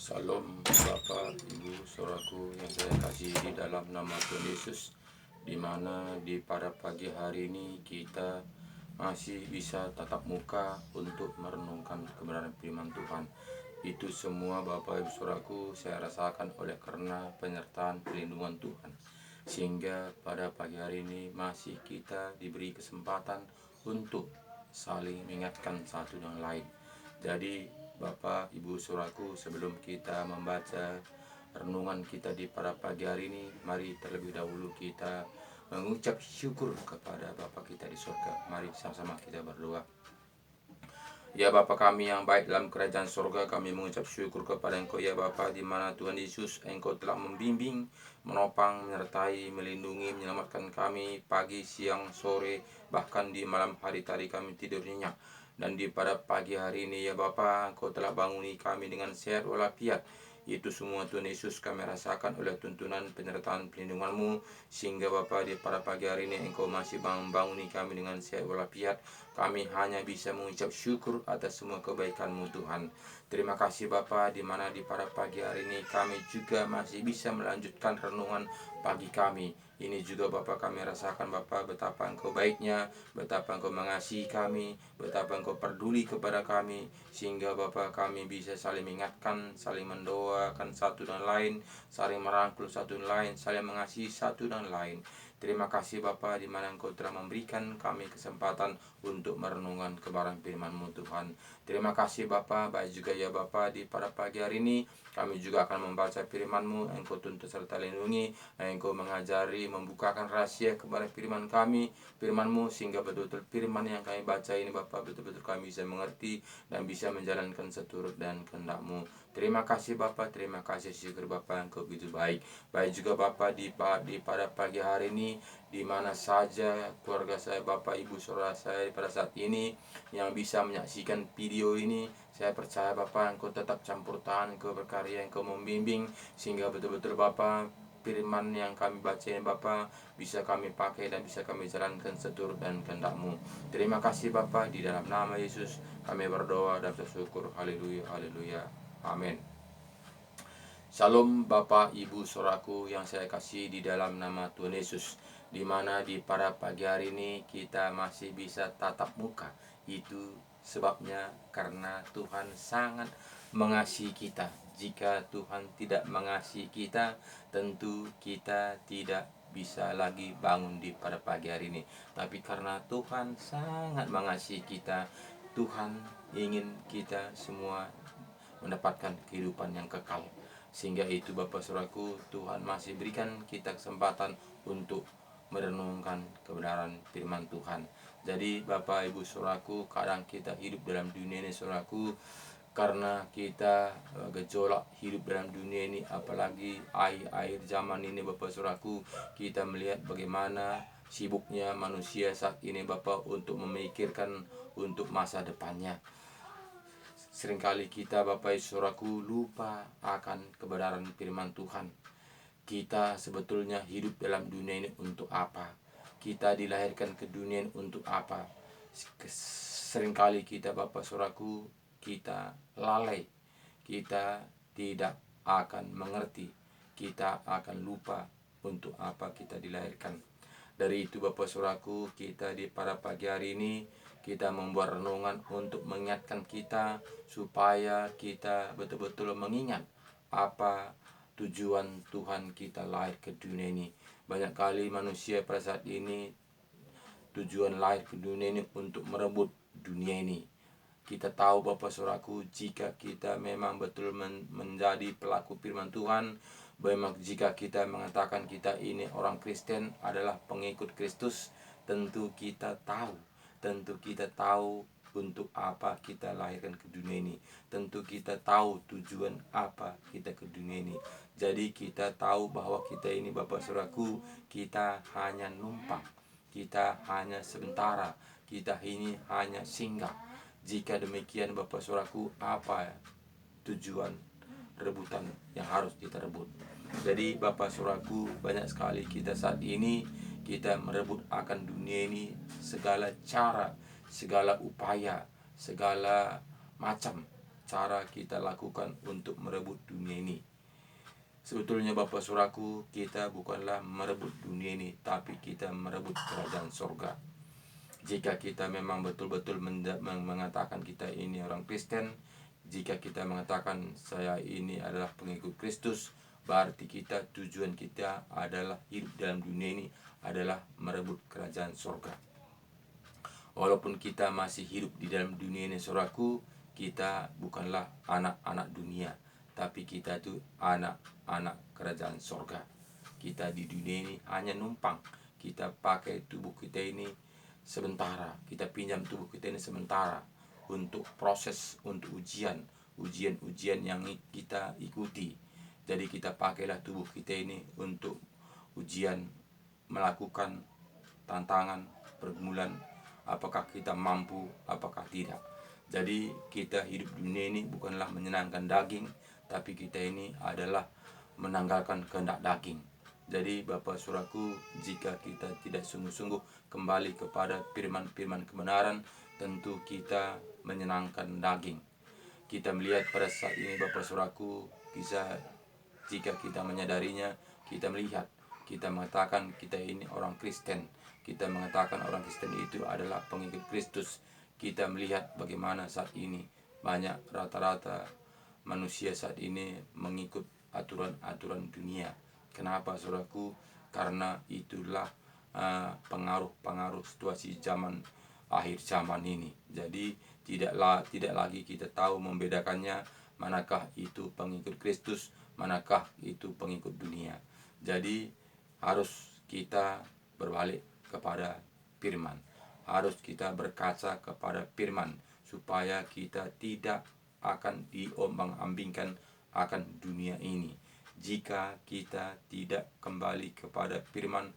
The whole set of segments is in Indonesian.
Salam Bapak, Ibu, Saudaraku yang saya kasih di dalam nama Tuhan Yesus, di mana di pada pagi hari ini kita masih bisa tatap muka untuk merenungkan kebenaran firman Tuhan. Itu semua Bapak Ibu Saudaraku saya rasakan oleh karena penyertaan perlindungan Tuhan. Sehingga pada pagi hari ini masih kita diberi kesempatan untuk saling mengingatkan satu dengan lain. Jadi Bapak, Ibu, Saudaraku, sebelum kita membaca renungan kita di pada pagi hari ini, mari terlebih dahulu kita mengucap syukur kepada Bapa kita di surga. Mari sama-sama kita berdoa. Ya Bapa kami yang baik dalam kerajaan surga, kami mengucap syukur kepada Engkau ya Bapa, di mana Tuhan Yesus Engkau telah membimbing, menopang, menyertai, melindungi, menyelamatkan kami pagi, siang, sore, bahkan di malam hari tadi kami tidur nyenyak. Dan di pada pagi hari ini ya Bapa, Engkau telah banguni kami dengan sehat walafiat. Itu semua Tuhan Yesus kami rasakan oleh tuntunan penyertaan perlindungan-Mu, sehingga Bapa di pada pagi hari ini Engkau masih membanguni kami dengan sehat walafiat. Kami hanya bisa mengucap syukur atas semua kebaikan-Mu Tuhan. Terima kasih Bapa, di mana di pada pagi hari ini kami juga masih bisa melanjutkan renungan pagi kami. Ini juga Bapa kami rasakan Bapa betapa Engkau baiknya, betapa Engkau mengasihi kami, betapa Engkau peduli kepada kami, sehingga Bapa kami bisa saling mengingatkan, saling mendoakan satu dan lain, saling merangkul satu dan lain, saling mengasihi satu dan lain. Terima kasih Bapa, di mana Engkau telah memberikan kami kesempatan untuk merenungkan kebenaran firman-Mu Tuhan. Terima kasih Bapa, baik juga ya Bapa di pada pagi hari ini kami juga akan membaca firman-Mu. Engkau tuntut serta lindungi, Engkau mengajari, membukakan rahasia kepada firman kami, firman-Mu, sehingga betul-betul firman yang kami baca ini Bapa betul-betul kami bisa mengerti dan bisa menjalankan seturut dan kehendak-Mu. Terima kasih Bapa, terima kasih syukur Bapa Engkau begitu baik. Baik juga Bapa di pada pagi hari ini, di mana saja keluarga saya, Bapak, Ibu, saudara saya pada saat ini yang bisa menyaksikan video ini, saya percaya Bapak Engkau tetap campur tangan, Engkau berkarya, Engkau membimbing, sehingga betul-betul Bapak firman yang kami baca ini Bapa bisa kami pakai dan bisa kami jalankan seturut dan kehendak-Mu. Terima kasih Bapa, di dalam nama Yesus kami berdoa dan bersyukur. Haleluya, haleluya, amin. Salam Bapak, Ibu, Saudaraku yang saya kasih di dalam nama Tuhan Yesus, di mana di pada pagi hari ini kita masih bisa tatap muka. Itu sebabnya karena Tuhan sangat mengasihi kita. Jika Tuhan tidak mengasihi kita, tentu kita tidak bisa lagi bangun di pada pagi hari ini. Tapi karena Tuhan sangat mengasihi kita, Tuhan ingin kita semua mendapatkan kehidupan yang kekal. Sehingga itu Bapak Saudaraku, Tuhan masih berikan kita kesempatan untuk merenungkan kebenaran firman Tuhan. Jadi Bapak Ibu Saudaraku, kadang kita hidup dalam dunia ini Saudaraku, karena kita gejolak hidup dalam dunia ini, apalagi akhir zaman ini Bapak Saudaraku, kita melihat bagaimana sibuknya manusia saat ini Bapak untuk memikirkan untuk masa depannya. Seringkali kita Bapak Saudaraku lupa akan kebenaran firman Tuhan. Kita sebetulnya hidup dalam dunia ini untuk apa? Kita dilahirkan ke dunia ini untuk apa? Seringkali kita Bapak Saudaraku, kita lalai. Kita tidak akan mengerti. Kita akan lupa untuk apa kita dilahirkan. Dari itu Bapak Saudaraku, kita di pada pagi hari ini kita membuat renungan untuk mengingatkan kita supaya kita betul-betul mengingat apa tujuan Tuhan kita lahir ke dunia ini. Banyak kali manusia pada saat ini tujuan lahir ke dunia ini untuk merebut dunia ini. Kita tahu Bapak Saudaraku, jika kita memang betul menjadi pelaku firman Tuhan, memang jika kita mengatakan kita ini orang Kristen, adalah pengikut Kristus, tentu kita tahu untuk apa kita lahirkan ke dunia ini. Tentu kita tahu tujuan apa kita ke dunia ini. Jadi kita tahu bahwa kita ini Bapak Saudaraku, kita hanya numpang, kita hanya sementara, kita ini hanya singgah. Jika demikian Bapak Saudaraku, apa tujuan rebutan yang harus kita rebut? Jadi Bapak Saudaraku, banyak sekali kita saat ini kita merebut akan dunia ini, segala cara, segala upaya, segala macam cara kita lakukan untuk merebut dunia ini. Sebetulnya Bapak Saudaraku, kita bukanlah merebut dunia ini, tapi kita merebut kerajaan sorga. Jika kita memang betul-betul mengatakan kita ini orang Kristen, jika kita mengatakan saya ini adalah pengikut Kristus, berarti tujuan kita adalah hidup dalam dunia ini adalah merebut kerajaan sorga. Walaupun kita masih hidup di dalam dunia ini, saudaraku, kita bukanlah anak-anak dunia, tapi kita itu anak-anak kerajaan sorga. Kita di dunia ini hanya numpang. Kita pakai tubuh kita ini sementara. Kita pinjam tubuh kita ini sementara untuk proses, untuk ujian yang kita ikuti. Jadi kita pakailah tubuh kita ini untuk ujian, melakukan tantangan, pergumulan, apakah kita mampu, apakah tidak. Jadi kita hidup di dunia ini bukanlah menyenangkan daging, tapi kita ini adalah menanggalkan kehendak daging. Jadi Bapak Saudaraku, jika kita tidak sungguh-sungguh kembali kepada firman-firman kebenaran, tentu kita menyenangkan daging. Kita melihat pada saat ini Bapak Saudaraku, jika kita menyadarinya, kita melihat, kita mengatakan kita ini orang Kristen. Kita mengatakan orang Kristen itu adalah pengikut Kristus. Kita melihat bagaimana saat ini banyak rata-rata manusia saat ini mengikut aturan-aturan dunia. Kenapa saudaraku? Karena itulah pengaruh situasi zaman akhir zaman ini. Jadi tidak lagi kita tahu membedakannya, manakah itu pengikut Kristus, manakah itu pengikut dunia. Jadi harus kita berbalik kepada firman. Harus kita berkaca kepada firman supaya kita tidak akan diombang-ambingkan akan dunia ini. Jika kita tidak kembali kepada firman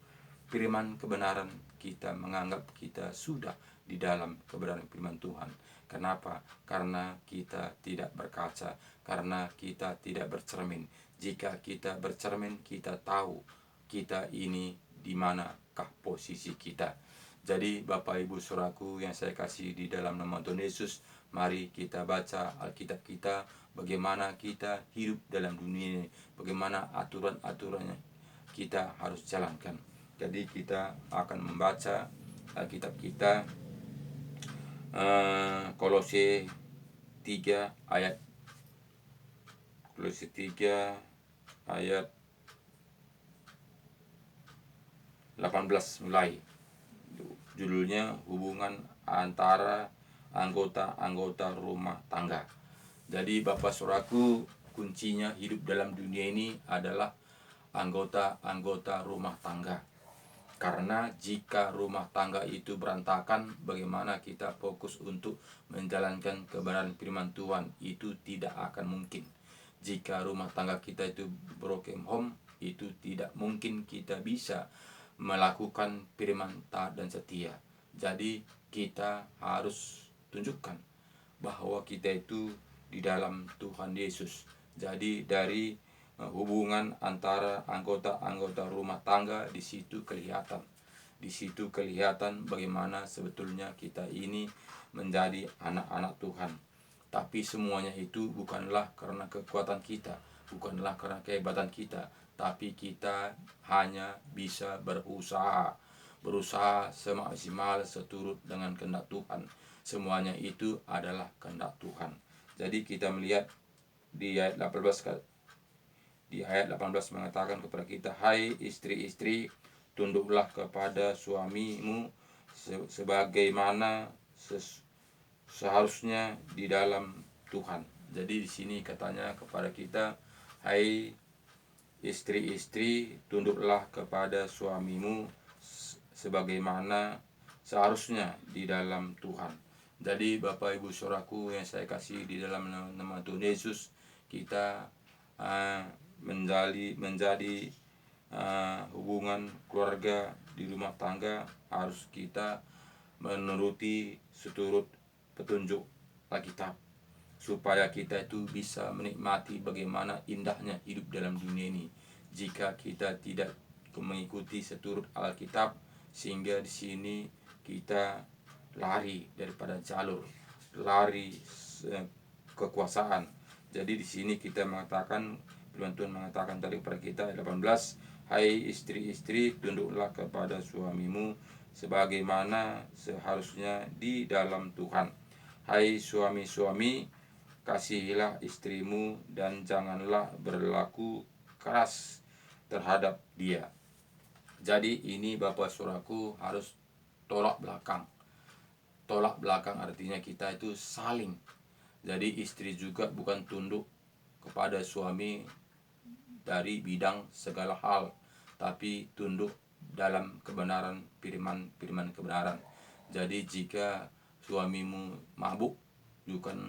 kebenaran, kita menganggap kita sudah di dalam kebenaran firman Tuhan. Kenapa? Karena kita tidak berkaca, karena kita tidak bercermin. Jika kita bercermin, kita tahu kita ini di manakah posisi kita. Jadi Bapak Ibu Saudaraku yang saya kasih di dalam nama Tuhan Yesus, mari kita baca Alkitab kita, bagaimana kita hidup dalam dunia ini, bagaimana aturan-aturannya kita harus jalankan. Jadi kita akan membaca Alkitab kita, Kolose 3 ayat 18 mulai. Judulnya hubungan antara anggota-anggota rumah tangga. Jadi Bapak Saudaraku, kuncinya hidup dalam dunia ini adalah anggota-anggota rumah tangga. Karena jika rumah tangga itu berantakan, bagaimana kita fokus untuk menjalankan kebenaran firman Tuhan, itu tidak akan mungkin. Jika rumah tangga kita itu broken home, itu tidak mungkin kita bisa melakukan firman taat dan setia. Jadi kita harus tunjukkan bahwa kita itu di dalam Tuhan Yesus. Jadi dari hubungan antara anggota-anggota rumah tangga, di situ kelihatan. Di situ kelihatan bagaimana sebetulnya kita ini menjadi anak-anak Tuhan. Tapi semuanya itu bukanlah karena kekuatan kita, bukanlah karena kehebatan kita, tapi kita hanya bisa berusaha semaksimal seturut dengan kehendak Tuhan. Semuanya itu adalah kehendak Tuhan. Jadi kita melihat di ayat 18 mengatakan kepada kita, hai istri-istri, tunduklah kepada suamimu sebagaimana seharusnya di dalam Tuhan. Jadi di sini katanya kepada kita, hai istri-istri, tunduklah kepada suamimu sebagaimana seharusnya di dalam Tuhan. Jadi Bapak Ibu Saudaraku yang saya kasih di dalam nama Tuhan Yesus, kita menjadi hubungan keluarga di rumah tangga harus kita menuruti seturut petunjuk Alkitab, supaya kita itu bisa menikmati bagaimana indahnya hidup dalam dunia ini. Jika kita tidak mengikuti seturut Alkitab, sehingga di sini kita lari daripada jalur, lari kekuasaan. Jadi di sini kita mengatakan, firman Tuhan mengatakan tadi kepada kita 18, hai istri-istri, tunduklah kepada suamimu sebagaimana seharusnya di dalam Tuhan. Hai suami-suami, kasihilah istrimu dan janganlah berlaku keras terhadap dia. Jadi ini Bapak Saudaraku harus tolak belakang. Tolak belakang artinya kita itu saling. Jadi istri juga bukan tunduk kepada suami dari bidang segala hal, tapi tunduk dalam kebenaran, firman kebenaran. Jadi jika suamimu mabuk,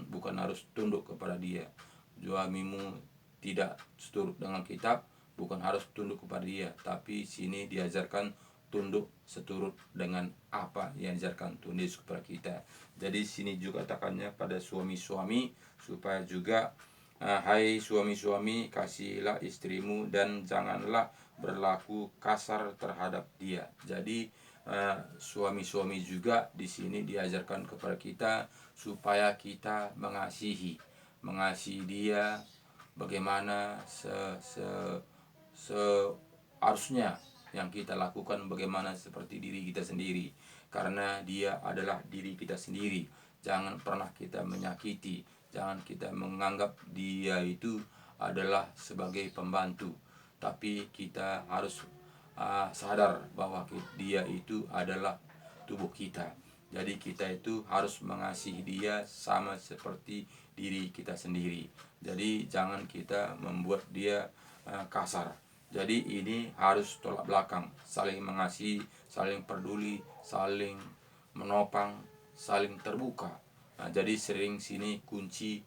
bukan harus tunduk kepada dia. Suamimu tidak seturut dengan kitab, bukan harus tunduk kepada dia, tapi sini diajarkan tunduk seturut dengan apa yang diajarkan Tuhan Yesus kepada kita. Jadi sini juga katakannya pada suami-suami supaya juga hai suami-suami, kasihilah istrimu dan janganlah berlaku kasar terhadap dia. Jadi suami-suami juga di sini diajarkan kepada kita supaya kita mengasihi dia bagaimana seharusnya yang kita lakukan, bagaimana seperti diri kita sendiri, karena dia adalah diri kita sendiri. Jangan pernah kita menyakiti, jangan kita menganggap dia itu adalah sebagai pembantu, tapi kita harus sadar bahwa dia itu adalah tubuh kita. Jadi kita itu harus mengasihi dia sama seperti diri kita sendiri. Jadi jangan kita membuat dia kasar. Jadi ini harus tolak belakang, saling mengasihi, saling peduli, saling menopang, saling terbuka. Jadi sering sini kunci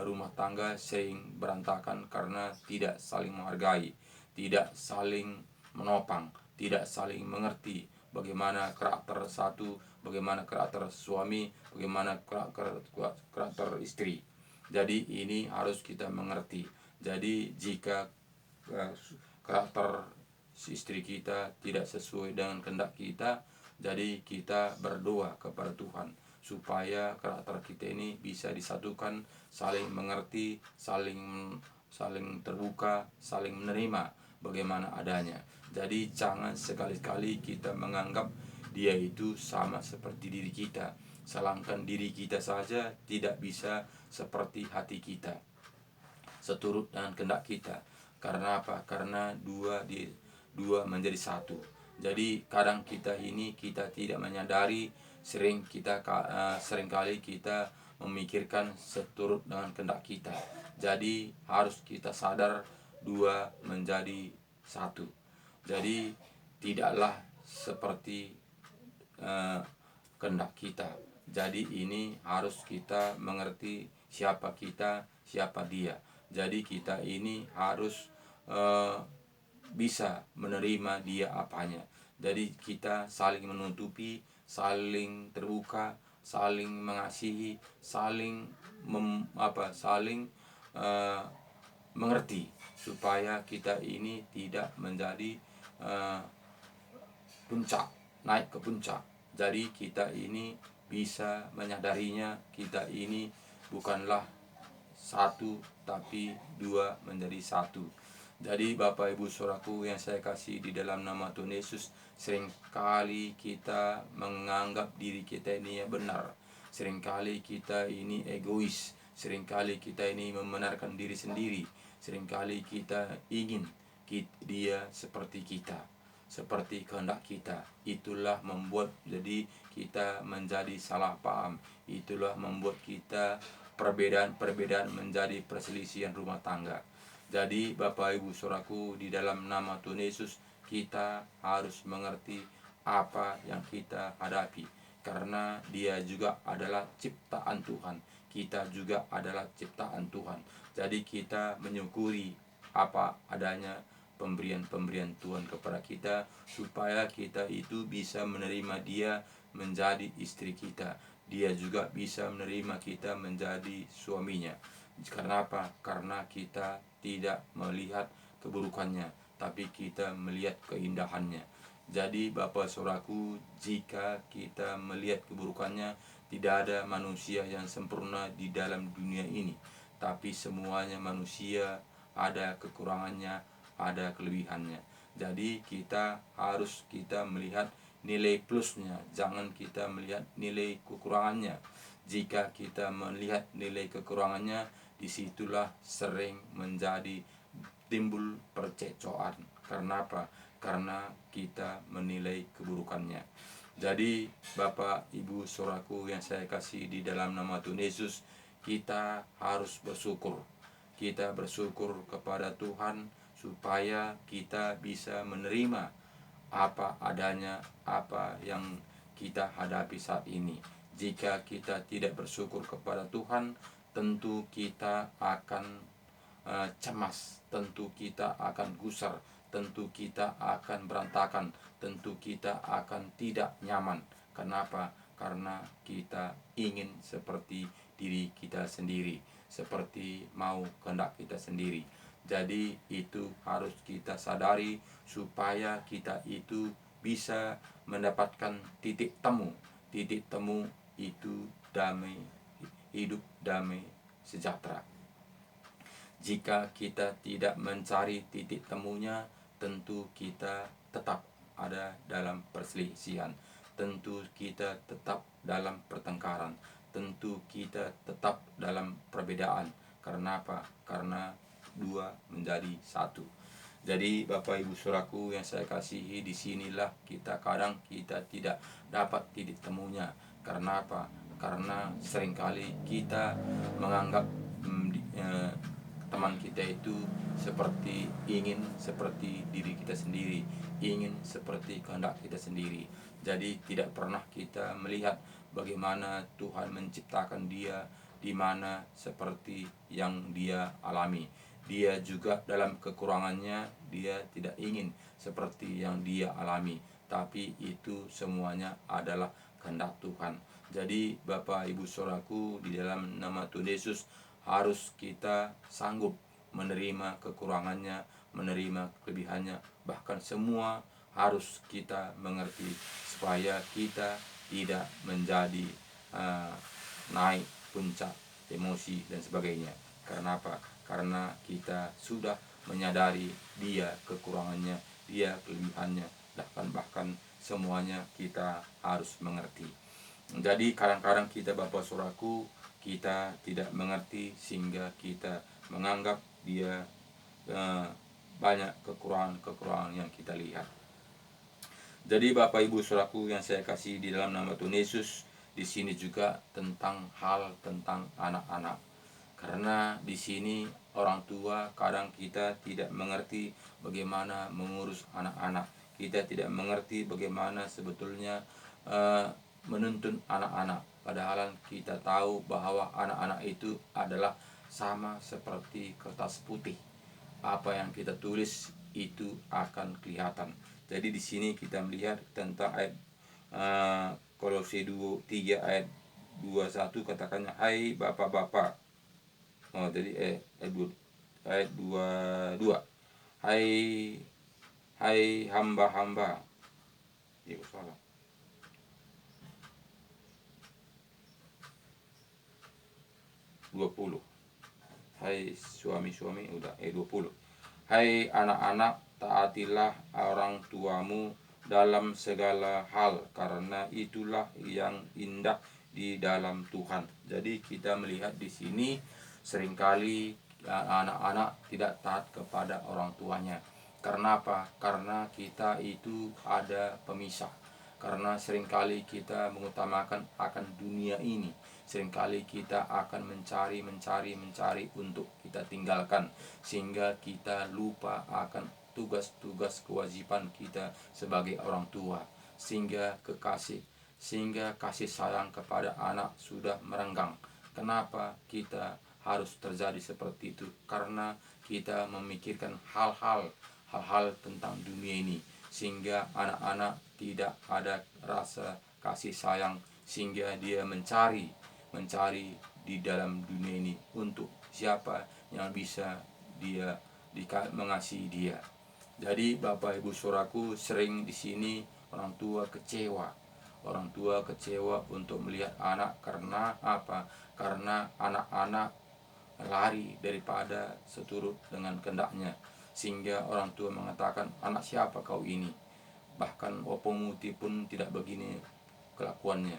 rumah tangga sering berantakan karena tidak saling menghargai, tidak saling menopang, tidak saling mengerti bagaimana karakter satu, bagaimana karakter suami, bagaimana karakter istri. Jadi ini harus kita mengerti. Jadi jika karakter istri kita tidak sesuai dengan kehendak kita, jadi kita berdoa kepada Tuhan supaya karakter kita ini bisa disatukan, saling mengerti, saling terbuka, saling menerima bagaimana adanya. Jadi jangan sekali-kali kita menganggap dia itu sama seperti diri kita, sedangkan diri kita saja tidak bisa seperti hati kita, seturut dengan kehendak kita. Karena apa? Karena dua menjadi satu. Jadi kadang kita tidak menyadari, seringkali kita memikirkan seturut dengan kehendak kita. Jadi harus kita sadar dua menjadi satu. Jadi tidaklah seperti kehendak kita. Jadi ini harus kita mengerti siapa kita, siapa dia. Jadi kita ini harus bisa menerima dia apanya. Jadi kita saling menutupi, saling terbuka, saling mengasihi, saling mengerti supaya kita ini tidak menjadi naik ke puncak. Jadi kita ini bisa menyadarinya, kita ini bukanlah satu tapi dua menjadi satu. Jadi Bapak Ibu Saudaraku yang saya kasih di dalam nama Tuhan Yesus, seringkali kita menganggap diri kita ini yang benar, seringkali kita ini egois, seringkali kita ini membenarkan diri sendiri, seringkali kita ingin dia seperti kita, seperti kehendak kita. Itulah membuat jadi kita menjadi salah paham, itulah membuat kita perbedaan menjadi perselisihan rumah tangga. Jadi Bapak Ibu Saudaraku, di dalam nama Tuhan Yesus kita harus mengerti apa yang kita hadapi, karena dia juga adalah ciptaan Tuhan, kita juga adalah ciptaan Tuhan. Jadi kita menyukuri apa adanya pemberian Tuhan kepada kita, supaya kita itu bisa menerima dia menjadi istri kita, dia juga bisa menerima kita menjadi suaminya. Karena apa? Karena kita tidak melihat keburukannya, tapi kita melihat keindahannya. Jadi Bapak Saudaraku, jika kita melihat keburukannya, tidak ada manusia yang sempurna di dalam dunia ini, tapi semuanya manusia ada kekurangannya, ada kelebihannya. Jadi kita melihat nilai plusnya, jangan kita melihat nilai kekurangannya. Jika kita melihat nilai kekurangannya, disitulah sering menjadi timbul percekcokan. Karena apa? Karena kita menilai keburukannya. Jadi Bapak Ibu Saudaraku yang saya kasih di dalam nama Tuhan Yesus, kita harus bersyukur. Kita bersyukur kepada Tuhan supaya kita bisa menerima apa adanya, apa yang kita hadapi saat ini. Jika kita tidak bersyukur kepada Tuhan, tentu kita akan cemas, tentu kita akan gusar, tentu kita akan berantakan, tentu kita akan tidak nyaman. Kenapa? Karena kita ingin seperti diri kita sendiri, seperti mau kehendak kita sendiri. Jadi itu harus kita sadari supaya kita itu bisa mendapatkan titik temu. Titik temu itu damai, hidup damai sejahtera. Jika kita tidak mencari titik temunya, tentu kita tetap ada dalam perselisihan. Tentu kita tetap dalam pertengkaran. Tentu kita tetap dalam perbedaan. Karena apa? Karena dua menjadi satu. Jadi Bapak Ibu Saudaraku yang saya kasihi, disinilah kita tidak dapat titik temunya. Karena apa? Karena seringkali kita menganggap teman kita itu ingin seperti diri kita sendiri, ingin seperti kehendak kita sendiri. Jadi tidak pernah kita melihat bagaimana Tuhan menciptakan dia, di mana seperti yang dia alami. Dia juga dalam kekurangannya, dia tidak ingin seperti yang dia alami, tapi itu semuanya adalah kehendak Tuhan. Jadi Bapak Ibu Saudaraku, di dalam nama Tuhan Yesus harus kita sanggup menerima kekurangannya, menerima kelebihannya, bahkan semua harus kita mengerti supaya kita tidak menjadi naik puncak emosi dan sebagainya. Karena apa? Karena kita sudah menyadari dia kekurangannya, dia kelebihannya, bahkan semuanya kita harus mengerti. Jadi kadang-kadang kita Bapak Saudaraku, kita tidak mengerti sehingga kita menganggap dia banyak kekurangan yang kita lihat. Jadi Bapak Ibu Saudaraku yang saya kasih di dalam nama Tuhan Yesus, di sini juga tentang anak-anak. Karena di sini orang tua kadang kita tidak mengerti bagaimana mengurus anak-anak. Kita tidak mengerti bagaimana sebetulnya menuntun anak-anak. Padahal kita tahu bahwa anak-anak itu adalah sama seperti kertas putih. Apa yang kita tulis itu akan kelihatan. Jadi di sini kita melihat tentang ayat Kolose 3 ayat 21, katakannya, hai bapak-bapak. Jadi ayat 22. Hai hamba-hamba. Ya, salah. 20. Hai suami-suami, udah 20. Hai anak-anak, taatilah orang tuamu dalam segala hal, karena itulah yang indah di dalam Tuhan. Jadi kita melihat di sini seringkali anak-anak tidak taat kepada orang tuanya. Karena apa? Karena kita itu ada pemisah. Karena seringkali kita mengutamakan akan dunia ini. Seringkali kita akan mencari untuk kita tinggalkan, sehingga kita lupa akan tugas-tugas kewajiban kita sebagai orang tua, sehingga kasih sayang kepada anak sudah merenggang. Kenapa kita harus terjadi seperti itu? Karena kita memikirkan hal-hal tentang dunia ini, sehingga anak-anak tidak ada rasa kasih sayang, sehingga dia mencari di dalam dunia ini untuk siapa yang bisa dia mengasihi dia. Jadi Bapak Ibu Saudaraku, sering di sini orang tua kecewa. Orang tua kecewa untuk melihat anak karena apa? Karena anak-anak lari daripada seturut dengan kehendaknya. Sehingga orang tua mengatakan, anak siapa kau ini? Bahkan Opomuti pun tidak begini kelakuannya.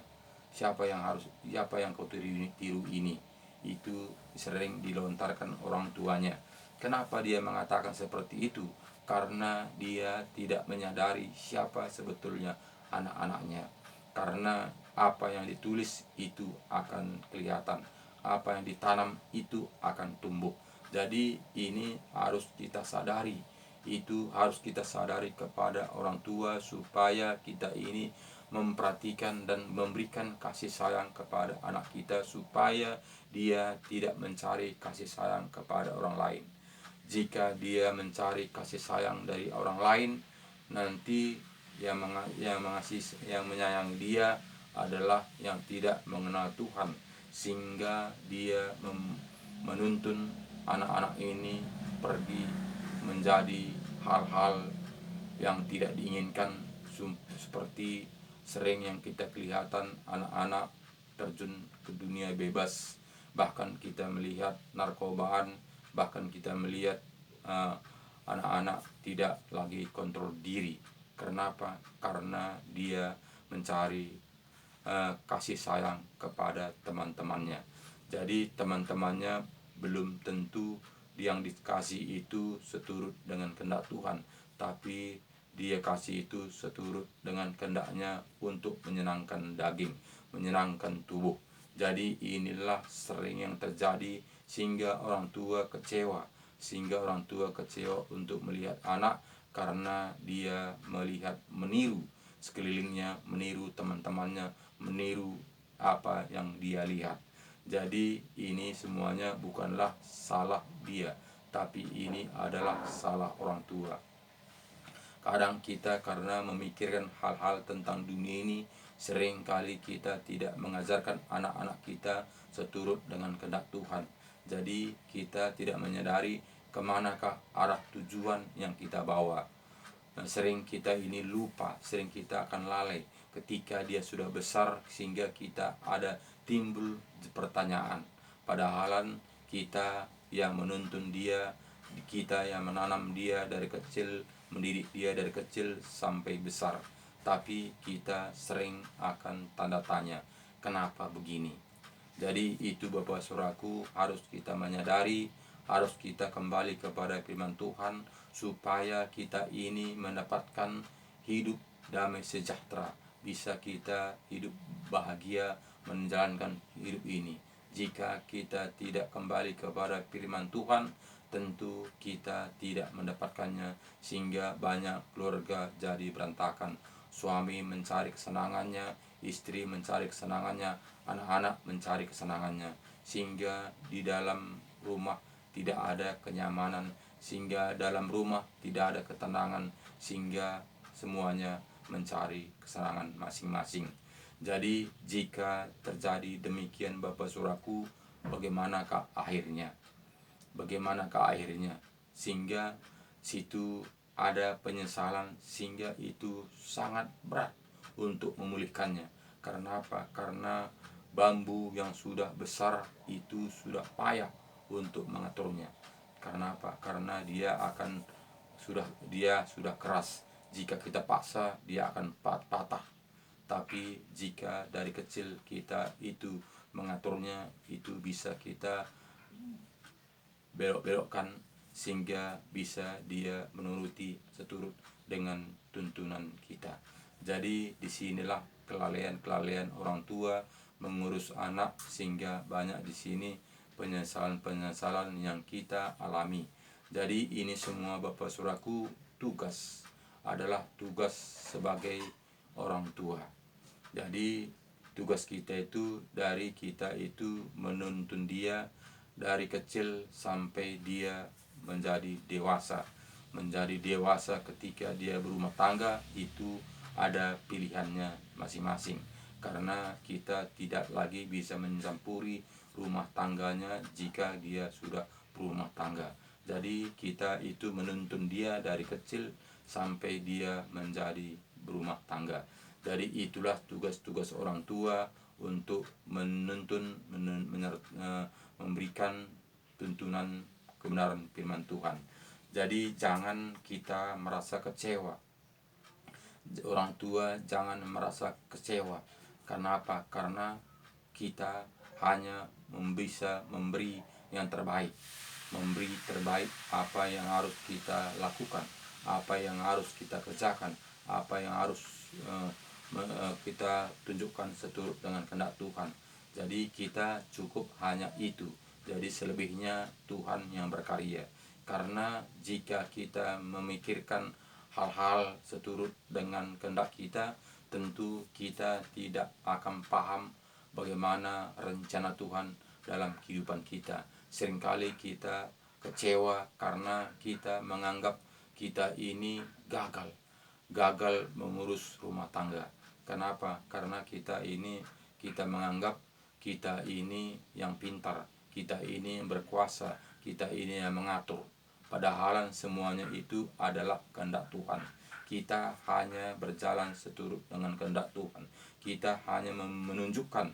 Siapa yang kau tiru ini? Itu sering dilontarkan orang tuanya. Kenapa dia mengatakan seperti itu? Karena dia tidak menyadari siapa sebetulnya anak-anaknya. Karena apa yang ditulis itu akan kelihatan, apa yang ditanam itu akan tumbuh. Jadi ini harus kita sadari, itu harus kita sadari kepada orang tua, supaya kita ini memperhatikan dan memberikan kasih sayang kepada anak kita, supaya dia tidak mencari kasih sayang kepada orang lain. Jika dia mencari kasih sayang dari orang lain, nanti yang menyayangi dia adalah yang tidak mengenal Tuhan, sehingga dia menuntun anak-anak ini pergi menjadi hal-hal yang tidak diinginkan, seperti sering yang kita kelihatan anak-anak terjun ke dunia bebas. Bahkan kita melihat narkobaan, bahkan kita melihat anak-anak tidak lagi kontrol diri. Kenapa? Karena dia mencari kasih sayang kepada teman-temannya. Jadi teman-temannya belum tentu yang dikasih itu seturut dengan kehendak Tuhan, tapi dia kasih itu seturut dengan kehendaknya untuk menyenangkan daging, menyenangkan tubuh. Jadi inilah sering yang terjadi, sehingga orang tua kecewa. Sehingga orang tua kecewa untuk melihat anak, karena dia meniru sekelilingnya, meniru teman-temannya, meniru apa yang dia lihat. Jadi ini semuanya bukanlah salah dia, tapi ini adalah salah orang tua. Kadang kita karena memikirkan hal-hal tentang dunia ini, sering kali kita tidak mengajarkan anak-anak kita seturut dengan kehendak Tuhan. Jadi kita tidak menyadari kemanakah arah tujuan yang kita bawa. Sering kita ini lupa, sering kita akan lalai ketika dia sudah besar, sehingga kita ada timbul pertanyaan. Padahalan kita yang menuntun dia, kita yang menanam dia dari kecil, mendidik dia dari kecil sampai besar. Tapi kita sering akan tanda tanya, kenapa begini? Jadi itu Bapak Saudaraku, harus kita menyadari, harus kita kembali kepada firman Tuhan, supaya kita ini mendapatkan hidup damai sejahtera, bisa kita hidup bahagia menjalankan hidup ini. Jika kita tidak kembali kepada firman Tuhan, tentu kita tidak mendapatkannya, sehingga banyak keluarga jadi berantakan. Suami mencari kesenangannya, istri mencari kesenangannya, anak-anak mencari kesenangannya, sehingga di dalam rumah tidak ada kenyamanan, sehingga dalam rumah tidak ada ketenangan, sehingga semuanya mencari kesenangan masing-masing. Jadi jika terjadi demikian Bapak Saudaraku, bagaimanakah akhirnya? Bagaimanakah akhirnya? Sehingga situ ada penyesalan, sehingga itu sangat berat untuk memulihkannya. Karena apa? Karena bambu yang sudah besar itu sudah payah untuk mengaturnya. Karena apa? Karena dia sudah keras. Jika kita paksa, dia akan patah. Tapi jika dari kecil kita itu mengaturnya, itu bisa kita belok-belokkan, sehingga bisa dia menuruti seturut dengan tuntunan kita. Jadi disinilah kelalaian orang tua mengurus anak, sehingga banyak di sini penyesalan yang kita alami. Jadi ini semua Bapak Saudaraku, adalah tugas sebagai orang tua. Jadi tugas kita itu, dari kita itu menuntun dia dari kecil sampai dia menjadi dewasa. Menjadi dewasa ketika dia berumah tangga, itu ada pilihannya masing-masing. Karena kita tidak lagi bisa mencampuri rumah tangganya jika dia sudah berumah tangga. Jadi kita itu menuntun dia dari kecil sampai dia menjadi berumah tangga. Jadi itulah tugas-tugas orang tua untuk menuntun, memberikan tuntunan kebenaran firman Tuhan. Jadi jangan kita merasa kecewa. Orang tua jangan merasa kecewa. Karena apa? Karena kita hanya bisa memberi yang terbaik. Memberi terbaik apa yang harus kita lakukan, apa yang harus kita kerjakan, apa yang harus kita tunjukkan seturut dengan kehendak Tuhan. Jadi kita cukup hanya itu. Jadi selebihnya Tuhan yang berkarya. Karena jika kita memikirkan hal-hal seturut dengan kehendak kita, tentu kita tidak akan paham bagaimana rencana Tuhan dalam kehidupan kita. Seringkali kita kecewa karena kita menganggap kita ini gagal mengurus rumah tangga. Kenapa? Karena kita menganggap kita ini yang pintar, kita ini yang berkuasa, kita ini yang mengatur. Padahal semuanya itu adalah kehendak Tuhan. Kita hanya berjalan seturut dengan kehendak Tuhan. Kita hanya menunjukkan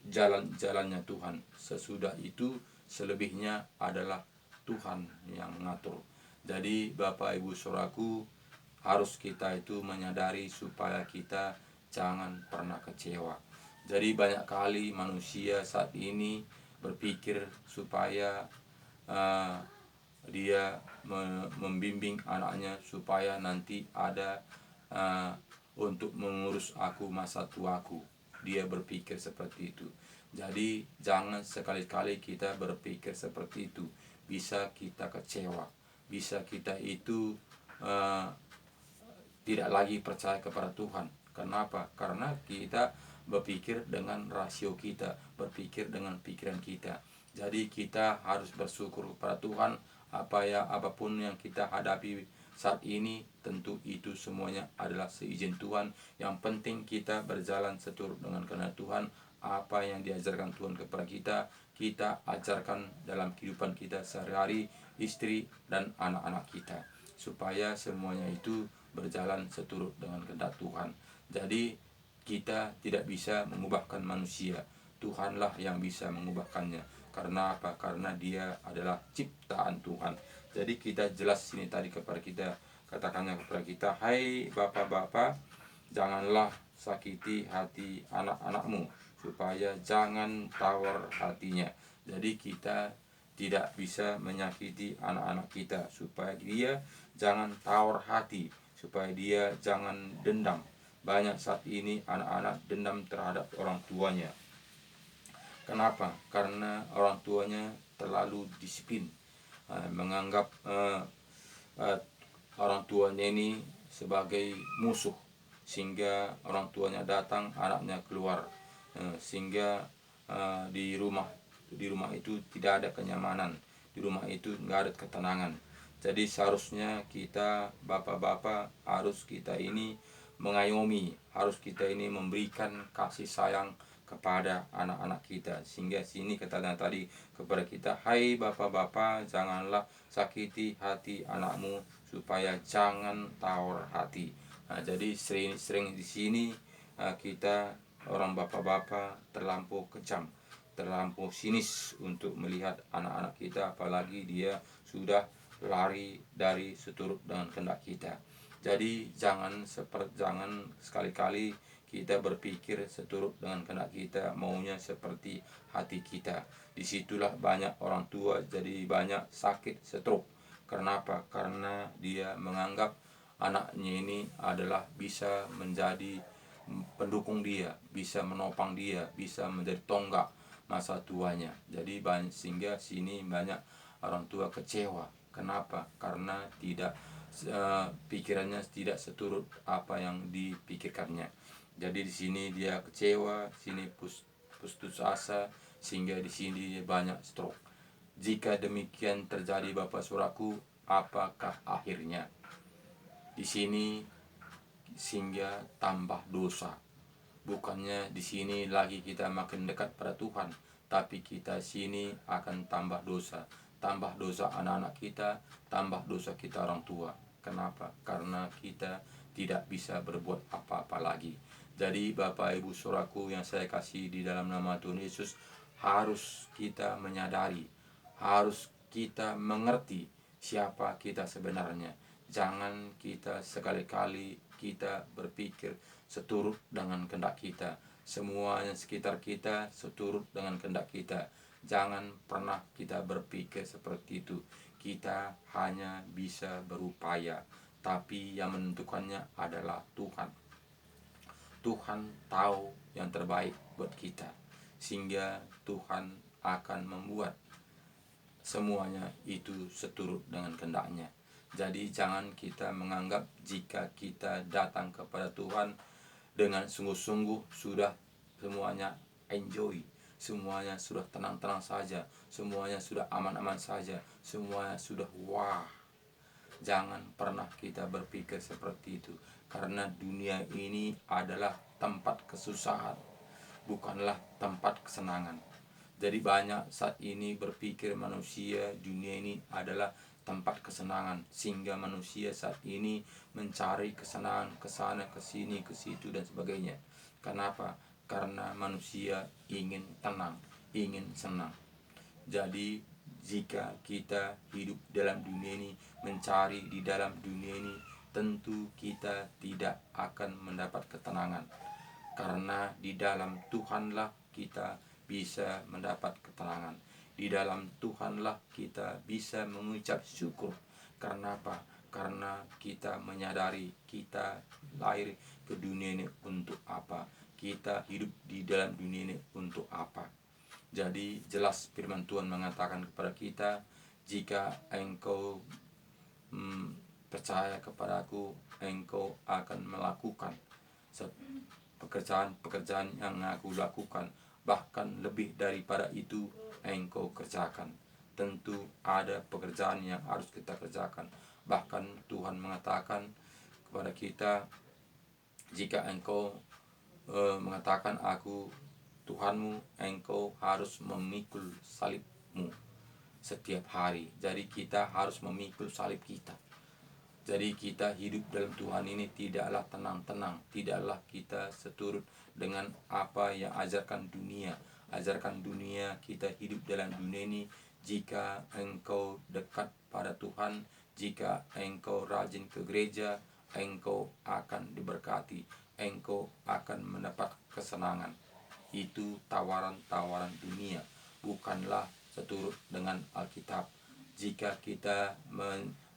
jalan-jalannya Tuhan. Sesudah itu selebihnya adalah Tuhan yang mengatur. Jadi Bapak Ibu Saudaraku, harus kita itu menyadari supaya kita jangan pernah kecewa. Jadi banyak kali manusia saat ini berpikir supaya dia membimbing anaknya supaya nanti ada untuk mengurus aku masa tuaku. Dia berpikir seperti itu. Jadi jangan sekali-kali kita berpikir seperti itu. Bisa kita kecewa, bisa kita itu tidak lagi percaya kepada Tuhan. Kenapa? Karena kita berpikir dengan rasio kita, berpikir dengan pikiran kita. Jadi kita harus bersyukur kepada Tuhan. Apapun yang kita hadapi saat ini, tentu itu semuanya adalah seizin Tuhan. Yang penting kita berjalan seturut dengan kehendak Tuhan. Apa yang diajarkan Tuhan kepada kita ajarkan dalam kehidupan kita sehari-hari, istri dan anak-anak kita, supaya semuanya itu berjalan seturut dengan kehendak Tuhan. Jadi kita tidak bisa mengubahkan manusia, Tuhanlah yang bisa mengubahkannya. Karena apa? Karena dia adalah ciptaan Tuhan. Jadi kita jelas sini tadi kepada kita, katakannya kepada kita, hai bapak-bapak, janganlah sakiti hati anak-anakmu, supaya jangan tawar hatinya. Jadi kita tidak bisa menyakiti anak-anak kita, supaya dia jangan tawar hati, supaya dia jangan dendam. Banyak saat ini anak-anak dendam terhadap orang tuanya. Kenapa? Karena orang tuanya terlalu disiplin, menganggap orang tuanya ini sebagai musuh, sehingga orang tuanya datang, anaknya keluar, sehingga di rumah itu tidak ada kenyamanan, di rumah itu nggak ada ketenangan. Jadi seharusnya kita bapak-bapak harus kita ini mengayomi, harus kita ini memberikan kasih sayang kepada anak-anak kita. Sehingga sini katakan tadi kepada kita, hai bapak-bapak, janganlah sakiti hati anakmu, supaya jangan tawar hati. Nah, jadi sering di sini kita orang bapak-bapak terlampau kejam, terlampau sinis untuk melihat anak-anak kita, apalagi dia sudah lari dari seturut dengan kehendak kita. Jadi jangan sekali-kali kita berpikir seturut dengan kehendak kita, maunya seperti hati kita. Disitulah banyak orang tua jadi banyak sakit stroke. Kenapa? Karena dia menganggap anaknya ini adalah bisa menjadi pendukung dia, bisa menopang dia, bisa menjadi tonggak masa tuanya. Jadi sehingga sini banyak orang tua kecewa. Kenapa? Karena tidak pikirannya tidak seturut apa yang dipikirkannya. Jadi di sini dia kecewa, sini putus asa, sehingga di sini banyak stroke. Jika demikian terjadi Bapak Saudaraku, apakah akhirnya? Di sini sehingga tambah dosa. Bukannya di sini lagi kita makin dekat pada Tuhan, tapi kita sini akan tambah dosa. tambah dosa anak-anak kita, tambah dosa kita orang tua. Kenapa? Karena kita tidak bisa berbuat apa-apa lagi. Jadi Bapak Ibu Saudaraku yang saya kasih di dalam nama Tuhan Yesus, harus kita menyadari, harus kita mengerti siapa kita sebenarnya. Jangan kita sekali-kali kita berpikir seturut dengan kehendak kita. Semuanya sekitar kita seturut dengan kehendak kita. Jangan pernah kita berpikir seperti itu. Kita hanya bisa berupaya, tapi yang menentukannya adalah Tuhan. Tuhan tahu yang terbaik buat kita, sehingga Tuhan akan membuat semuanya itu seturut dengan kehendak-Nya. Jadi jangan kita menganggap jika kita datang kepada Tuhan dengan sungguh-sungguh sudah semuanya enjoy, semuanya sudah tenang-tenang saja, semuanya sudah aman-aman saja, semuanya sudah wah. Jangan pernah kita berpikir seperti itu, karena dunia ini adalah tempat kesusahan, bukanlah tempat kesenangan. Jadi banyak saat ini berpikir manusia dunia ini adalah tempat kesenangan, sehingga manusia saat ini mencari kesenangan ke sana, ke sini, ke situ dan sebagainya. Kenapa? Karena manusia ingin tenang, ingin senang. Jadi jika kita hidup dalam dunia ini, mencari di dalam dunia ini, tentu kita tidak akan mendapat ketenangan. Karena di dalam Tuhanlah kita bisa mendapat ketenangan. Di dalam Tuhanlah kita bisa mengucap syukur. Karena apa? Karena kita menyadari kita lahir ke dunia ini untuk apa? Kita hidup di dalam dunia ini untuk apa? Jadi jelas firman Tuhan mengatakan kepada kita, jika engkau percaya kepadaku, engkau akan melakukan pekerjaan-pekerjaan yang aku lakukan, bahkan lebih daripada itu engkau kerjakan. Tentu ada pekerjaan yang harus kita kerjakan. Bahkan Tuhan mengatakan kepada kita, jika engkau mengatakan aku Tuhanmu, engkau harus memikul salibmu setiap hari. Jadi kita harus memikul salib kita. Jadi kita hidup dalam Tuhan ini tidaklah tenang-tenang, tidaklah kita seturut dengan apa yang ajarkan dunia. Ajarkan dunia, kita hidup dalam dunia ini, jika engkau dekat pada Tuhan, jika engkau rajin ke gereja, engkau akan diberkati, engkau akan mendapat kesenangan. Itu tawaran-tawaran dunia, bukanlah seturut dengan Alkitab. Jika kita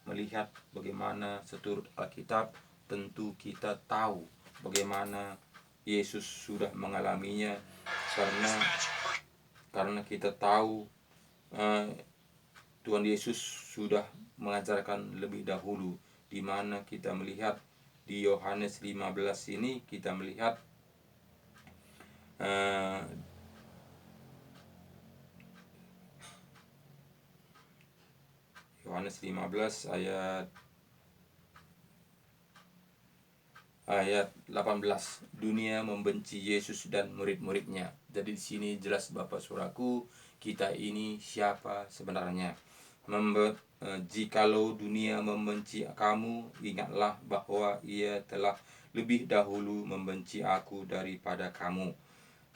melihat bagaimana seturut Alkitab, tentu kita tahu bagaimana Yesus sudah mengalaminya, karena kita tahu Tuhan Yesus sudah mengajarkan lebih dahulu, di mana kita melihat di Yohanes 15 ini, kita melihat Yohanes 15 ayat 18. Dunia membenci Yesus dan murid-muridnya. Jadi di sini jelas Bapak Saudaraku, kita ini siapa sebenarnya. Jikalau dunia membenci kamu, ingatlah bahwa ia telah lebih dahulu membenci aku daripada kamu.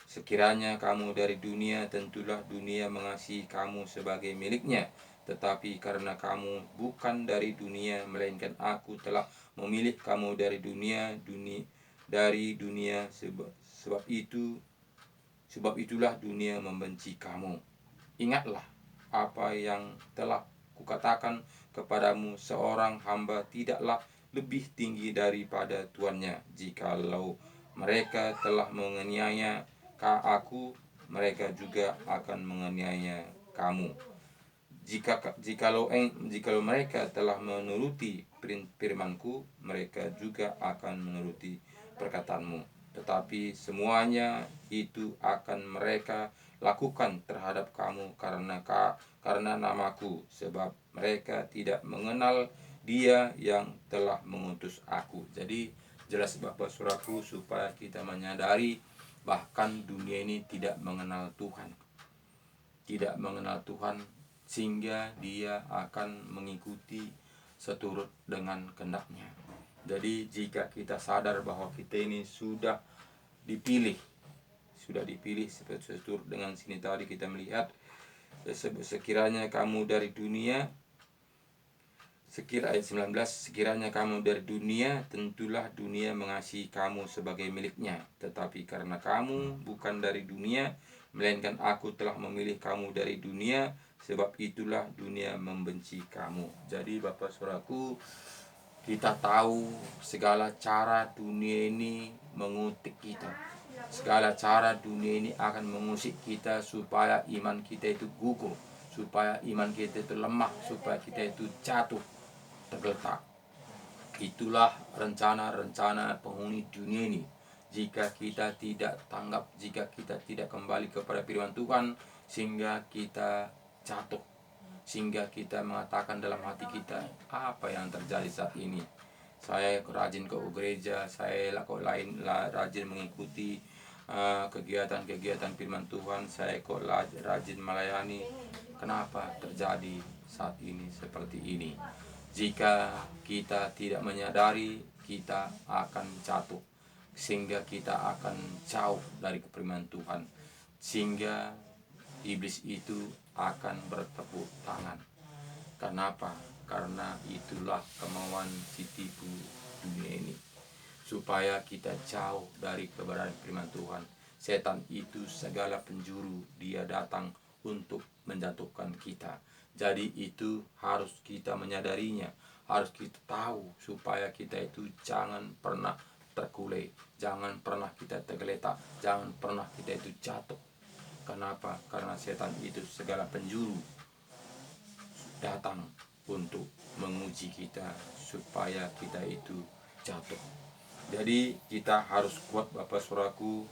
Sekiranya kamu dari dunia, tentulah dunia mengasihi kamu sebagai miliknya. Tetapi karena kamu bukan dari dunia, melainkan aku telah memilih kamu dari dunia, sebab itulah dunia membenci kamu. Ingatlah apa yang telah kukatakan kepadamu, seorang hamba tidaklah lebih tinggi daripada tuannya. Jikalau mereka telah menganiaya aku, mereka juga akan menganiaya kamu. Jikalau mereka telah menuruti firman-Ku, mereka juga akan menuruti perkataanmu. Tetapi semuanya itu akan mereka lakukan terhadap kamu karena namaku, sebab mereka tidak mengenal Dia yang telah mengutus aku. Jadi jelas Bapak Saudaraku, supaya kita menyadari bahkan dunia ini tidak mengenal Tuhan. Tidak mengenal Tuhan, sehingga dia akan mengikuti seturut dengan kehendaknya. Jadi jika kita sadar bahwa kita ini sudah dipilih seturut dengan sini tadi kita melihat, sekiranya kamu dari dunia, ayat 19, sekiranya kamu dari dunia, tentulah dunia mengasihi kamu sebagai miliknya. Tetapi karena kamu bukan dari dunia, melainkan aku telah memilih kamu dari dunia, sebab itulah dunia membenci kamu. Jadi Bapak Saudaraku, kita tahu segala cara dunia ini mengutik kita. Segala cara dunia ini akan mengusik kita supaya iman kita itu gugur, supaya iman kita itu lemah, supaya kita itu jatuh, tergeletak. Itulah rencana-rencana penghuni dunia ini. Jika kita tidak tanggap, jika kita tidak kembali kepada firman Tuhan, sehingga kita jatuh, sehingga kita mengatakan dalam hati kita, apa yang terjadi saat ini? Saya rajin ke gereja, saya rajin mengikuti kegiatan-kegiatan firman Tuhan, saya kok rajin melayani. Kenapa terjadi saat ini seperti ini? Jika kita tidak menyadari, kita akan jatuh, sehingga kita akan jauh dari firman Tuhan, sehingga iblis itu akan bertepuk tangan. Kenapa? Karena itulah kemauan si tipu dunia ini, supaya kita jauh dari kebenaran firman Tuhan. Setan itu segala penjuru, dia datang untuk menjatuhkan kita. Jadi itu harus kita menyadarinya, harus kita tahu, supaya kita itu jangan pernah terkulai, jangan pernah kita tergeletak, jangan pernah kita itu jatuh. Kenapa? Karena setan itu segala penjuru datang untuk menguji kita supaya kita itu jatuh. Jadi kita harus kuat Bapak Saudaraku,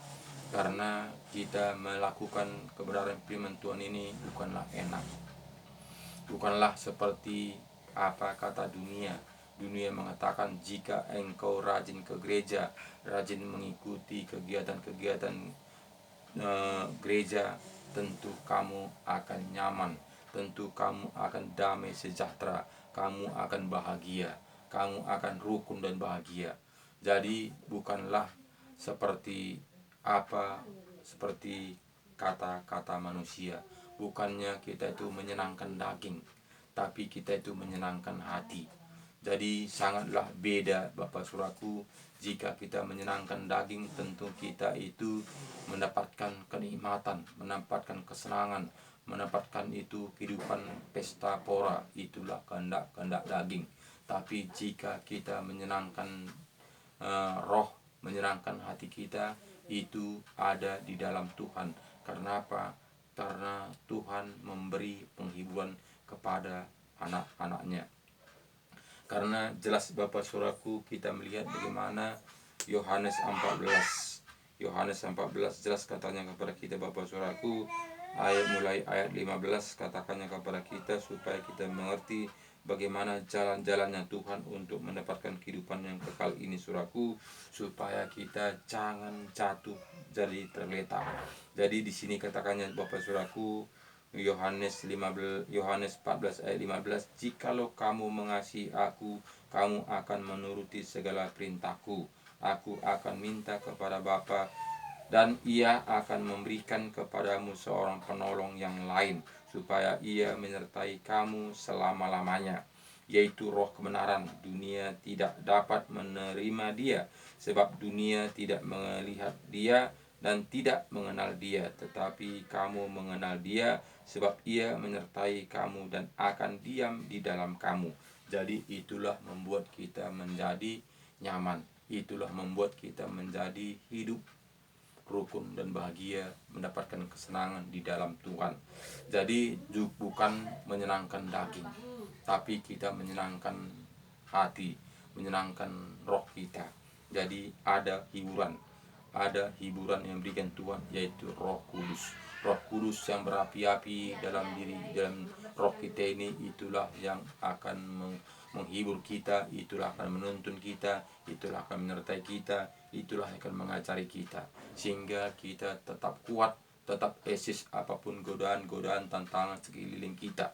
karena kita melakukan kebenaran firman Tuhan ini bukanlah enak, bukanlah seperti apa kata dunia. Dunia mengatakan jika engkau rajin ke gereja, rajin mengikuti kegiatan-kegiatan gereja, tentu kamu akan nyaman, tentu kamu akan damai sejahtera, kamu akan bahagia, kamu akan rukun dan bahagia. Jadi bukanlah seperti kata-kata manusia. Bukannya kita itu menyenangkan daging, tapi kita itu menyenangkan hati. Jadi sangatlah beda Bapak Saudaraku. Jika kita menyenangkan daging, tentu kita itu mendapatkan kenikmatan, mendapatkan kesenangan, mendapatkan itu kehidupan pesta pora. Itulah kehendak daging. Tapi jika kita menyenangkan roh, menyenangkan hati kita, itu ada di dalam Tuhan. Karena apa? Karena Tuhan memberi penghiburan kepada anak-anaknya. Karena jelas Bapak Saudaraku, kita melihat bagaimana Yohanes 14 jelas katanya kepada kita Bapak Saudaraku, mulai ayat 15 katakannya kepada kita supaya kita mengerti bagaimana jalan-jalannya Tuhan untuk mendapatkan kehidupan yang kekal ini Saudaraku, supaya kita jangan jatuh jadi tergeletak. Jadi di sini katakannya Bapak Saudaraku, Yohanes 14 ayat 15, jikalau kamu mengasihi aku, kamu akan menuruti segala perintahku. Aku akan minta kepada Bapa, dan ia akan memberikan kepadamu seorang penolong yang lain, supaya ia menyertai kamu selama-lamanya, yaitu Roh kebenaran. Dunia tidak dapat menerima dia, sebab dunia tidak melihat dia dan tidak mengenal dia. Tetapi kamu mengenal dia, sebab ia menyertai kamu dan akan diam di dalam kamu. Jadi itulah membuat kita menjadi nyaman, itulah membuat kita menjadi hidup rukun dan bahagia, mendapatkan kesenangan di dalam Tuhan. Jadi bukan menyenangkan daging, tapi kita menyenangkan hati, menyenangkan roh kita. Jadi ada hiburan yang diberikan Tuhan, yaitu Roh Kudus. Roh Kudus yang berapi-api dalam roh kita ini, itulah yang akan menghibur kita, itulah akan menuntun kita, itulah akan menyertai kita, itulah akan mengajari kita, sehingga kita tetap kuat, tetap eksis apapun godaan-godaan, tantangan sekeliling kita.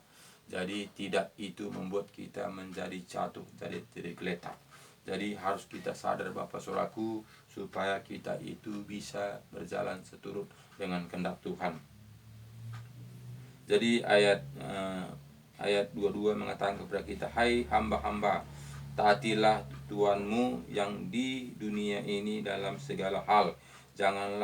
Jadi tidak itu membuat kita menjadi jatuh, jadi tergeletak. Jadi harus kita sadar Bapak Saudaraku, supaya kita itu bisa berjalan seturut dengan kehendak Tuhan. Jadi ayat 22 mengatakan kepada kita, hai hamba-hamba, taatilah Tuhanmu yang di dunia ini dalam segala hal. Janganlah